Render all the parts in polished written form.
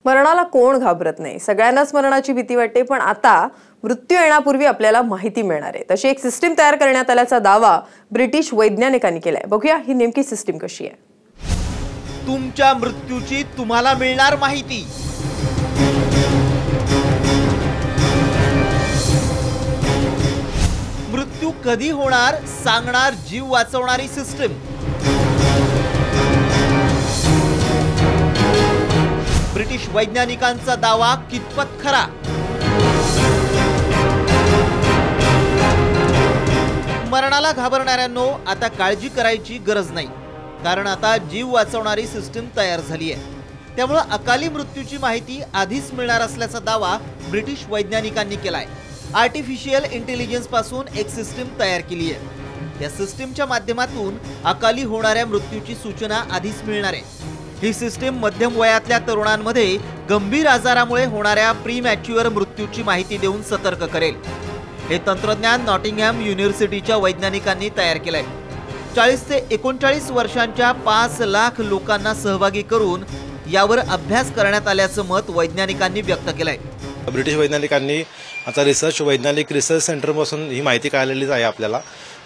मरणाला कोण घाबरत नाही, सगळ्यांनाच मरणाची भीती वाटते। पण आता मृत्यू येण्यापूर्वी आपल्याला माहिती मिळणार आहे, तशी एक सिस्टीम तयार करण्यात आल्याचा दावा ब्रिटिश वैज्ञानिकांनी केलाय। बघूया ही नेमकी सिस्टीम कशी आहे। तुमच्या मृत्यूची तुम्हाला मिळणार माहिती। मृत्यू कधी होणार सांगणार जीव वाचवणारी सिस्टीम। ब्रिटिश वैज्ञानिकांचा दावा कितपत खरा? मरणाला घाबरणाऱ्यांनो आता काळजी करायची गरज नाही, कारण आता जीव वाचवणारी सिस्टीम तयार झाली आहे। त्यामुळे अकाली मृत्यूची माहिती आधीच मिळणार असल्याचा दावा ब्रिटिश वैज्ञानिकांनी केलाय। आर्टिफिशियल इंटेलिजन्स पासून एक सिस्टीम तयार केली आहे। या सिस्टीमच्या माध्यमातून अकाली होणाऱ्या मृत्यूची सूचना आधीच मिळणार आहे। ही सिस्टीम मध्यम वयातल्या तरुणांमध्ये गंभीर आजारामुळे होणाऱ्या प्रीमॅच्युअर मृत्यूची माहिती देऊन सतर्क करेल। हे तंत्रज्ञान नॉटिंगहॅम युनिव्हर्सिटीच्या वैज्ञानिकांनी तयार केलंय। 40 ते 39 वर्षांच्या 5 लाख लोकांना सहभागी करून यावर अभ्यास करण्यात आल्याचं मत वैज्ञानिकांनी व्यक्त केलंय। ब्रिटिश वैज्ञानिकांनी आता वैज्ञानिक रिसर्च सेंटरपासून ही माहिती कळलेलीच आहे आपल्याला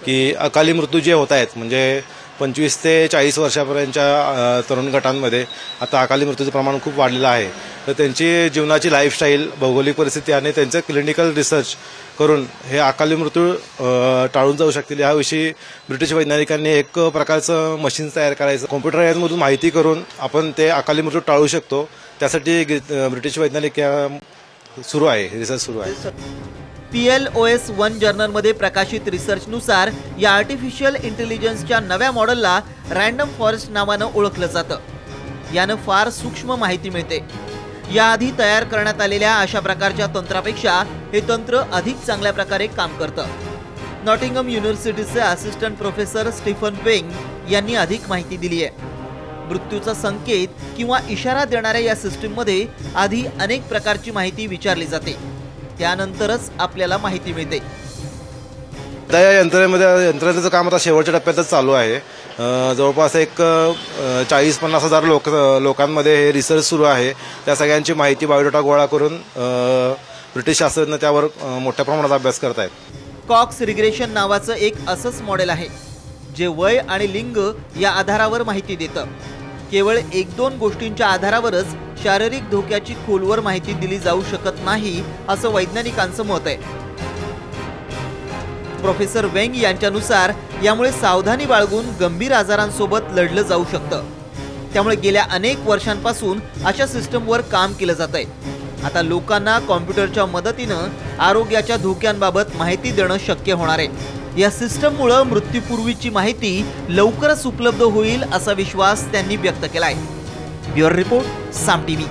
की अकाली मृत्यू जे होत आहेत म्हणजे 25 ते 40 वर्षापर्यंतच्या तरुण गटांमध्ये आता अकाली मृत्यूचं प्रमाण खूप वाढलेलं आहे। तर त्यांची जीवनाची लाईफस्टाईल, भौगोलिक परिस्थिती आणि त्यांचं क्लिनिकल रिसर्च करून हे अकाली मृत्यू टाळून जाऊ शकतील याविषयी ब्रिटिश वैज्ञानिकांनी एक प्रकारचं मशीन तयार करायचं, कॉम्प्युटर यामधून माहिती करून आपण ते अकाली मृत्यू टाळू शकतो। त्यासाठी ब्रिटिश वैज्ञानिक सुरू आहे, रिसर्च सुरू आहे। PLOS 1 जर्नलमध्ये प्रकाशित रिसर्चनुसार या आर्टिफिशियल इंटेलिजन्सच्या नव्या मॉडेलला रँडम फॉरेस्ट नावानं ओळखलं जातं। यानं फार सूक्ष्म माहिती मिळते। याआधी तयार करण्यात आलेल्या अशा प्रकारच्या तंत्रापेक्षा हे तंत्र अधिक चांगल्या प्रकारे काम करतं। नॉटिंगहॅम युनिव्हर्सिटीचे असिस्टंट प्रोफेसर स्टीफन वेंग यांनी अधिक माहिती दिली आहे। मृत्यूचा संकेत किंवा इशारा देणाऱ्या या सिस्टीममध्ये आधी अनेक प्रकारची माहिती विचारली जाते, त्यानंतरच आपल्याला माहिती मिळते। या यंत्रणेचं काम आता शेवटच्या टप्प्यातच चालू आहे। जवळपास एक 40-50 हजार लोकांमध्ये हे रिसर्च सुरू आहे। त्या सगळ्यांची माहिती बायोडेटा गोळा करून ब्रिटिश शास्त्रज्ञ त्यावर मोठ्या प्रमाणात अभ्यास करत आहेत। कॉक्स रिग्रेशन नावाचं एक असंच मॉडेल आहे जे वय आणि लिंग या आधारावर माहिती देतं। केवळ 1-2 गोष्टींच्या आधारावरच शारीरिक धोक्याची खोलवर माहिती दिली जाऊ शकत नाही असं वैज्ञानिकांचं मत आहे। प्रोफेसर वेंग यांच्यानुसार यामुळे सावधानी बाळगून गंभीर आजारांसोबत लढलं जाऊ शकतं। त्यामुळे गेल्या अनेक वर्षांपासून अशा सिस्टमवर काम केलं जातंय। आता लोकांना कॉम्प्युटरच्या मदतीनं आरोग्याच्या धोक्यांबाबत माहिती देणं शक्य होणार आहे। या सिस्टममुळे मृत्यूपूर्वीची माहिती लवकरच उपलब्ध होईल असा विश्वास त्यांनी व्यक्त केलाय। ब्युरो रिपोर्ट, साम टीव्ही।